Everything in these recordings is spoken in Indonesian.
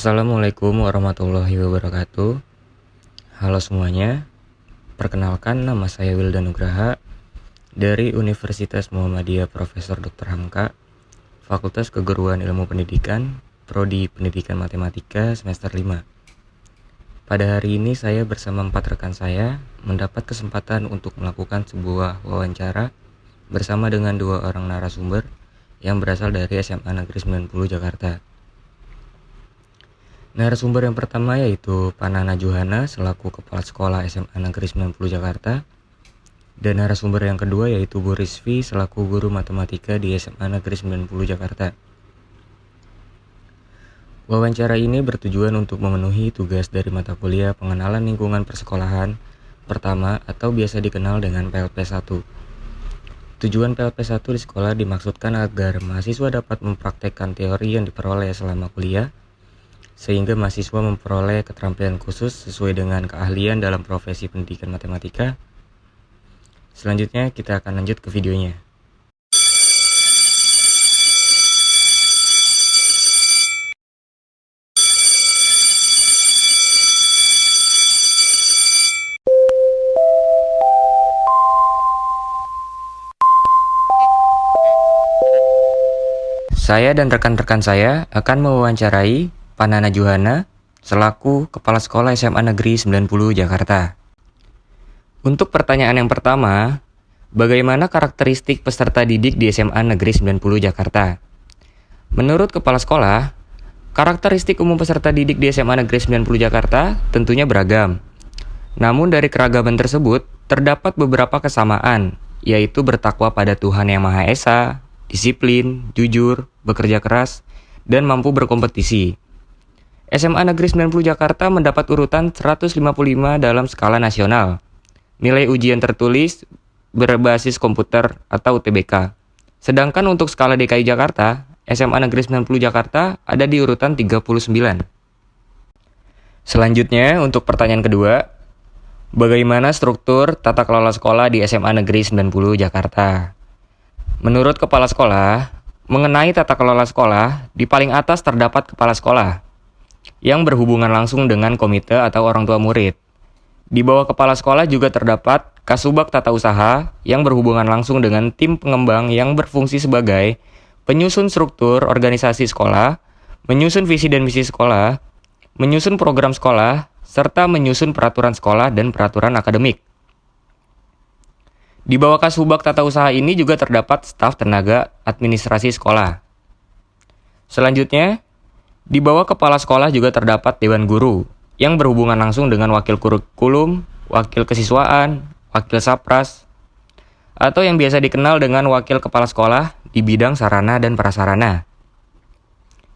Assalamualaikum warahmatullahi wabarakatuh. Halo semuanya, perkenalkan nama saya Wildan Nugraha dari Universitas Muhammadiyah Profesor Dr. Hamka, Fakultas Keguruan Ilmu Pendidikan, Prodi Pendidikan Matematika semester 5. Pada hari ini saya bersama 4 rekan saya mendapat kesempatan untuk melakukan sebuah wawancara bersama dengan 2 orang narasumber yang berasal dari SMA Negeri 90 Jakarta. Narasumber yang pertama yaitu Panana Johana selaku Kepala Sekolah SMA Negeri 90 Jakarta, dan narasumber yang kedua yaitu Bu Rizvi selaku Guru Matematika di SMA Negeri 90 Jakarta. Wawancara ini bertujuan untuk memenuhi tugas dari mata kuliah Pengenalan Lingkungan Persekolahan pertama atau biasa dikenal dengan PLP1. Tujuan PLP1 di sekolah dimaksudkan agar mahasiswa dapat mempraktekkan teori yang diperoleh selama kuliah, sehingga mahasiswa memperoleh keterampilan khusus sesuai dengan keahlian dalam profesi pendidikan matematika. Selanjutnya kita akan lanjut ke videonya. Saya dan rekan-rekan saya akan mewawancarai Panana Johana selaku Kepala Sekolah SMA Negeri 90 Jakarta. Untuk pertanyaan yang pertama, bagaimana karakteristik peserta didik di SMA Negeri 90 Jakarta? Menurut Kepala Sekolah, karakteristik umum peserta didik di SMA Negeri 90 Jakarta tentunya beragam. Namun dari keragaman tersebut, terdapat beberapa kesamaan, yaitu bertakwa pada Tuhan Yang Maha Esa, disiplin, jujur, bekerja keras, dan mampu berkompetisi. SMA Negeri 90 Jakarta mendapat urutan 155 dalam skala nasional. Nilai ujian tertulis berbasis komputer atau UTBK. Sedangkan untuk skala DKI Jakarta, SMA Negeri 90 Jakarta ada di urutan 39. Selanjutnya, untuk pertanyaan kedua, bagaimana struktur tata kelola sekolah di SMA Negeri 90 Jakarta? Menurut Kepala Sekolah, mengenai tata kelola sekolah, di paling atas terdapat Kepala Sekolah yang berhubungan langsung dengan komite atau orang tua murid. Di bawah Kepala Sekolah juga terdapat Kasubag Tata Usaha yang berhubungan langsung dengan tim pengembang yang berfungsi sebagai penyusun struktur organisasi sekolah, menyusun visi dan misi sekolah, menyusun program sekolah, serta menyusun peraturan sekolah dan peraturan akademik. Di bawah Kasubag Tata Usaha ini juga terdapat staf tenaga administrasi sekolah. Selanjutnya, di bawah Kepala Sekolah juga terdapat Dewan Guru yang berhubungan langsung dengan wakil kurikulum, wakil kesiswaan, wakil sapras, atau yang biasa dikenal dengan wakil kepala sekolah di bidang sarana dan prasarana,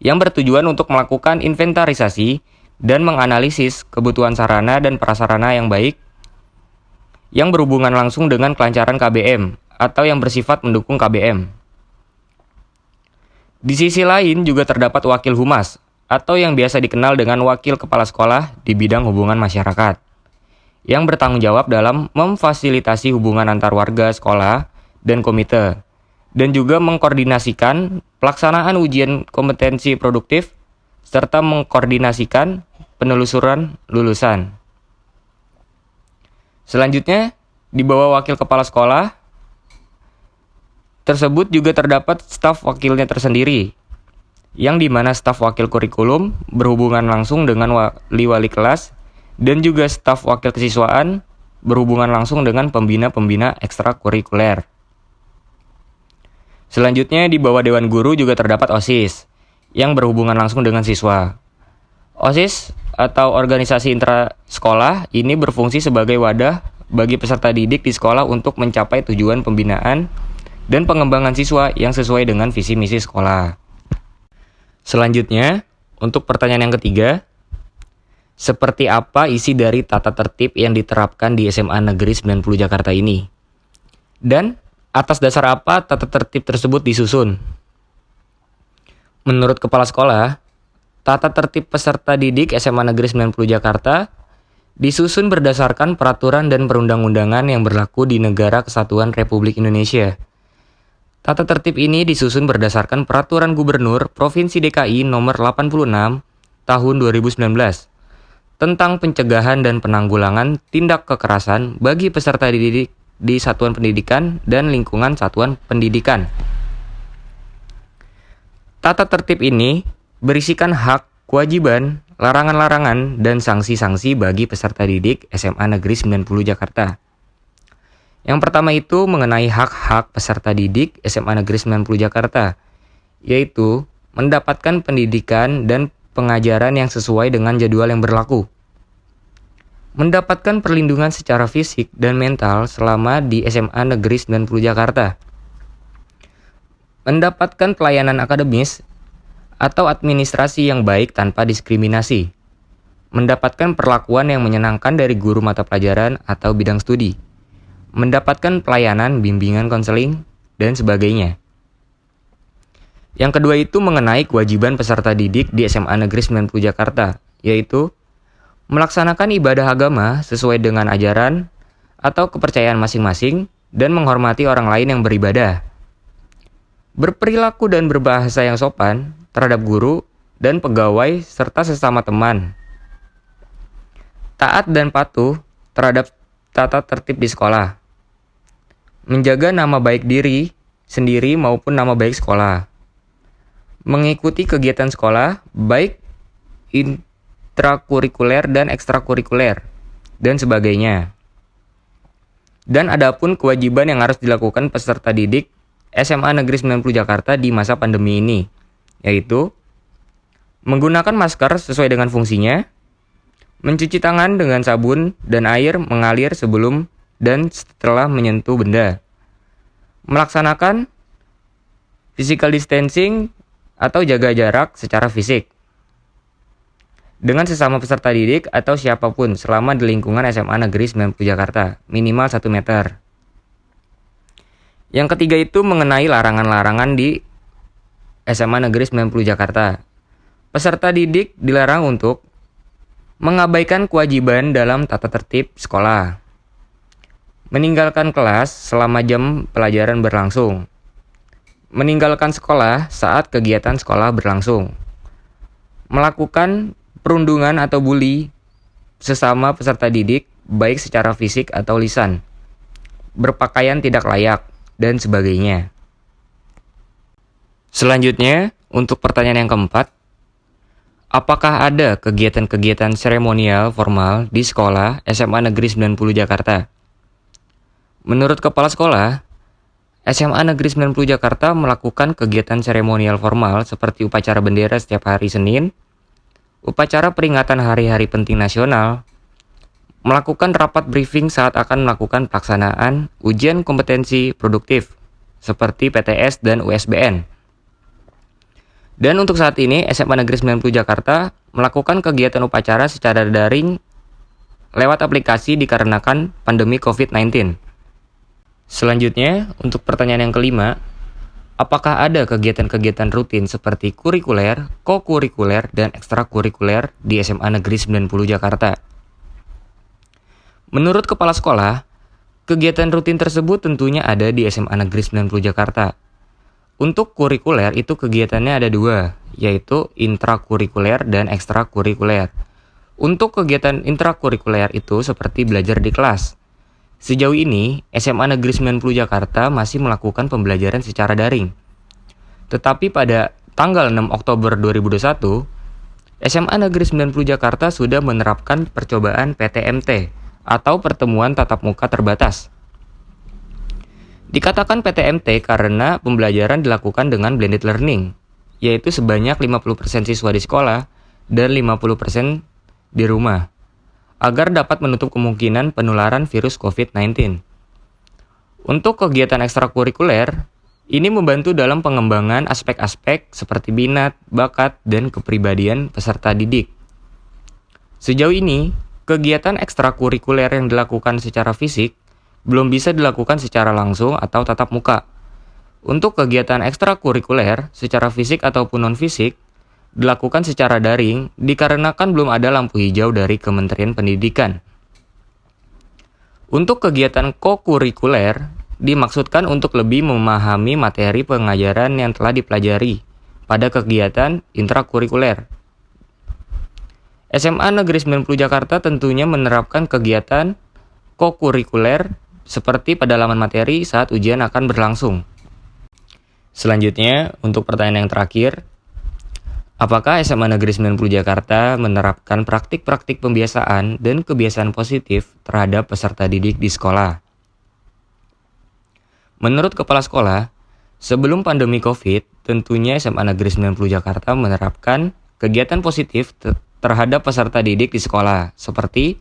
yang bertujuan untuk melakukan inventarisasi dan menganalisis kebutuhan sarana dan prasarana yang baik, yang berhubungan langsung dengan kelancaran KBM atau yang bersifat mendukung KBM. Di sisi lain juga terdapat Wakil Humas atau yang biasa dikenal dengan Wakil Kepala Sekolah di bidang hubungan masyarakat, yang bertanggung jawab dalam memfasilitasi hubungan antar warga sekolah dan komite, dan juga mengkoordinasikan pelaksanaan ujian kompetensi produktif, serta mengkoordinasikan penelusuran lulusan. Selanjutnya, di bawah Wakil Kepala Sekolah tersebut juga terdapat staf wakilnya tersendiri, yang dimana staf wakil kurikulum berhubungan langsung dengan wali kelas, dan juga staf wakil kesiswaan berhubungan langsung dengan pembina-pembina ekstrakurikuler. Selanjutnya, di bawah Dewan Guru juga terdapat OSIS, yang berhubungan langsung dengan siswa. OSIS atau organisasi intrasekolah ini berfungsi sebagai wadah bagi peserta didik di sekolah untuk mencapai tujuan pembinaan dan pengembangan siswa yang sesuai dengan visi misi sekolah. Selanjutnya, untuk pertanyaan yang ketiga, seperti apa isi dari tata tertib yang diterapkan di SMA Negeri 90 Jakarta ini? Dan atas dasar apa tata tertib tersebut disusun? Menurut Kepala Sekolah, tata tertib peserta didik SMA Negeri 90 Jakarta disusun berdasarkan peraturan dan perundang-undangan yang berlaku di Negara Kesatuan Republik Indonesia. Tata tertib ini disusun berdasarkan Peraturan Gubernur Provinsi DKI Nomor 86 tahun 2019 tentang pencegahan dan penanggulangan tindak kekerasan bagi peserta didik di satuan pendidikan dan lingkungan satuan pendidikan. Tata tertib ini berisikan hak, kewajiban, larangan-larangan, dan sanksi-sanksi bagi peserta didik SMA Negeri 90 Jakarta. Yang pertama itu mengenai hak-hak peserta didik SMA Negeri 90 Jakarta, yaitu mendapatkan pendidikan dan pengajaran yang sesuai dengan jadwal yang berlaku. Mendapatkan perlindungan secara fisik dan mental selama di SMA Negeri 90 Jakarta. Mendapatkan pelayanan akademis atau administrasi yang baik tanpa diskriminasi. Mendapatkan perlakuan yang menyenangkan dari guru mata pelajaran atau bidang studi. Mendapatkan pelayanan, bimbingan konseling, dan sebagainya. Yang kedua itu mengenai kewajiban peserta didik di SMA Negeri 90 Jakarta, yaitu melaksanakan ibadah agama sesuai dengan ajaran atau kepercayaan masing-masing dan menghormati orang lain yang beribadah. Berperilaku dan berbahasa yang sopan terhadap guru dan pegawai serta sesama teman. Taat dan patuh terhadap tata tertib di sekolah. Menjaga nama baik diri sendiri maupun nama baik sekolah. Mengikuti kegiatan sekolah, baik intrakurikuler dan ekstrakurikuler, dan sebagainya. Dan adapun kewajiban yang harus dilakukan peserta didik SMA Negeri 90 Jakarta di masa pandemi ini, yaitu menggunakan masker sesuai dengan fungsinya, mencuci tangan dengan sabun dan air mengalir sebelum dan setelah menyentuh benda, melaksanakan physical distancing atau jaga jarak secara fisik dengan sesama peserta didik atau siapapun selama di lingkungan SMA Negeri 90 Jakarta, minimal 1 meter. Yang ketiga itu mengenai larangan-larangan di SMA Negeri 90 Jakarta. Peserta didik dilarang untuk mengabaikan kewajiban dalam tata tertib sekolah, meninggalkan kelas selama jam pelajaran berlangsung, meninggalkan sekolah saat kegiatan sekolah berlangsung, melakukan perundungan atau bully sesama peserta didik baik secara fisik atau lisan, berpakaian tidak layak, dan sebagainya. Selanjutnya, untuk pertanyaan yang keempat, apakah ada kegiatan-kegiatan seremonial formal di sekolah SMA Negeri 90 Jakarta? Menurut Kepala Sekolah, SMA Negeri 90 Jakarta melakukan kegiatan seremonial formal seperti upacara bendera setiap hari Senin, upacara peringatan hari-hari penting nasional, melakukan rapat briefing saat akan melakukan pelaksanaan ujian kompetensi produktif seperti PTS dan USBN. Dan untuk saat ini, SMA Negeri 90 Jakarta melakukan kegiatan upacara secara daring lewat aplikasi dikarenakan pandemi COVID-19. Selanjutnya, untuk pertanyaan yang kelima, apakah ada kegiatan-kegiatan rutin seperti kurikuler, kokurikuler, dan ekstrakurikuler di SMA Negeri 90 Jakarta? Menurut Kepala Sekolah, kegiatan rutin tersebut tentunya ada di SMA Negeri 90 Jakarta. Untuk kurikuler itu kegiatannya ada 2, yaitu intrakurikuler dan ekstrakurikuler. Untuk kegiatan intrakurikuler itu seperti belajar di kelas. Sejauh ini, SMA Negeri 90 Jakarta masih melakukan pembelajaran secara daring. Tetapi pada tanggal 6 Oktober 2021, SMA Negeri 90 Jakarta sudah menerapkan percobaan PTMT atau pertemuan tatap muka terbatas. Dikatakan PTMT karena pembelajaran dilakukan dengan blended learning, yaitu sebanyak 50% siswa di sekolah dan 50% di rumah, agar dapat menutup kemungkinan penularan virus COVID-19. Untuk kegiatan ekstrakurikuler, ini membantu dalam pengembangan aspek-aspek seperti minat, bakat, dan kepribadian peserta didik. Sejauh ini, kegiatan ekstrakurikuler yang dilakukan secara fisik belum bisa dilakukan secara langsung atau tatap muka. Untuk kegiatan ekstrakurikuler secara fisik ataupun non-fisik, dilakukan secara daring dikarenakan belum ada lampu hijau dari Kementerian Pendidikan. Untuk kegiatan kokurikuler dimaksudkan untuk lebih memahami materi pengajaran yang telah dipelajari pada kegiatan intrakurikuler. SMA Negeri 90 Jakarta tentunya menerapkan kegiatan kokurikuler seperti pendalaman materi saat ujian akan berlangsung. Selanjutnya, untuk pertanyaan yang terakhir, apakah SMA Negeri 90 Jakarta menerapkan praktik-praktik pembiasaan dan kebiasaan positif terhadap peserta didik di sekolah? Menurut Kepala Sekolah, sebelum pandemi COVID, tentunya SMA Negeri 90 Jakarta menerapkan kegiatan positif terhadap peserta didik di sekolah, seperti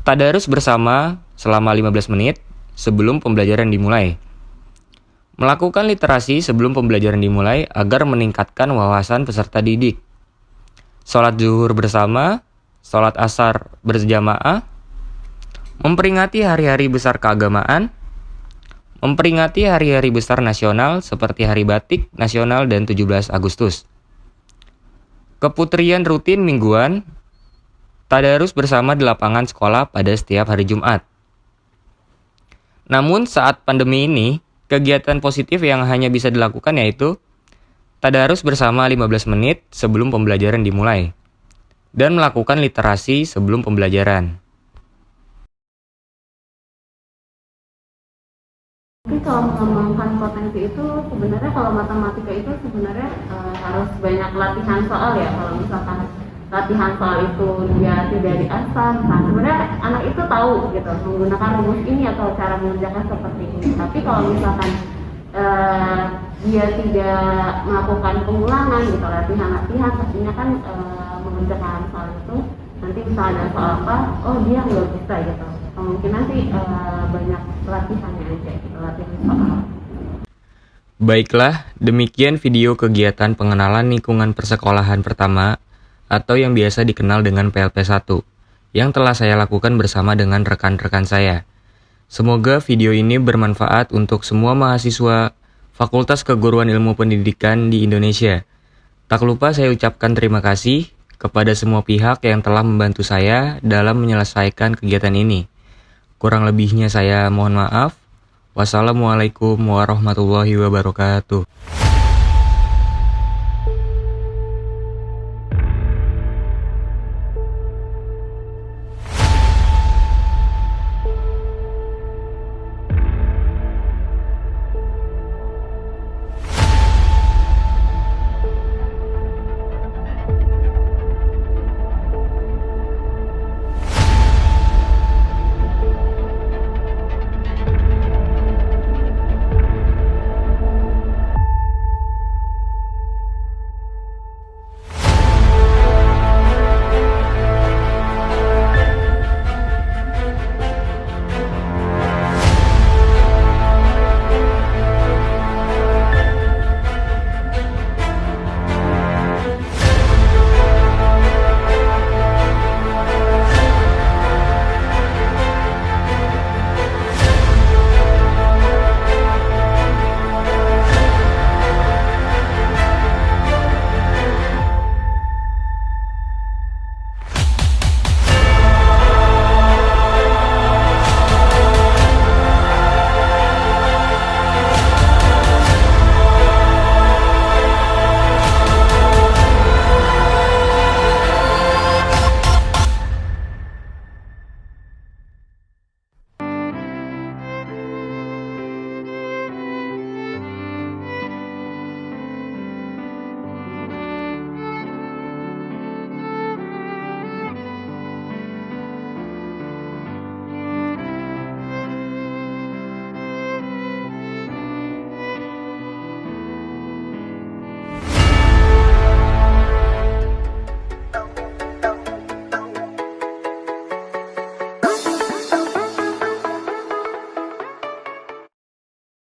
tadarus bersama selama 15 menit sebelum pembelajaran dimulai. Melakukan literasi sebelum pembelajaran dimulai agar meningkatkan wawasan peserta didik. Sholat zuhur bersama, sholat asar berjamaah, memperingati hari-hari besar keagamaan, memperingati hari-hari besar nasional seperti Hari Batik Nasional dan 17 Agustus. Keputrian rutin mingguan, tadarus bersama di lapangan sekolah pada setiap hari Jumat. Namun saat pandemi ini, kegiatan positif yang hanya bisa dilakukan yaitu tadarus bersama 15 menit sebelum pembelajaran dimulai dan melakukan literasi sebelum pembelajaran. Tapi kalau mengembangkan potensi itu sebenarnya kalau matematika itu sebenarnya harus banyak latihan soal ya. Kalau misalkan latihan soal itu dia tidak diasah, nah sebenarnya anak itu tahu gitu menggunakan rumus ini atau cara mengerjakan seperti ini. Tapi kalau misalkan dia tidak melakukan pengulangan gitu, latihan pastinya kan mengerjakan soal itu nanti misalnya ada soal apa, oh dia nggak bisa gitu. Kemungkinan sih banyak latihannya aja gitu, latihan soal. Baiklah, demikian video kegiatan pengenalan lingkungan persekolahan pertama atau yang biasa dikenal dengan PLP1 yang telah saya lakukan bersama dengan rekan-rekan saya. Semoga video ini bermanfaat untuk semua mahasiswa Fakultas Keguruan Ilmu Pendidikan di Indonesia. Tak lupa saya ucapkan terima kasih kepada semua pihak yang telah membantu saya dalam menyelesaikan kegiatan ini. Kurang lebihnya saya mohon maaf. Wassalamualaikum warahmatullahi wabarakatuh.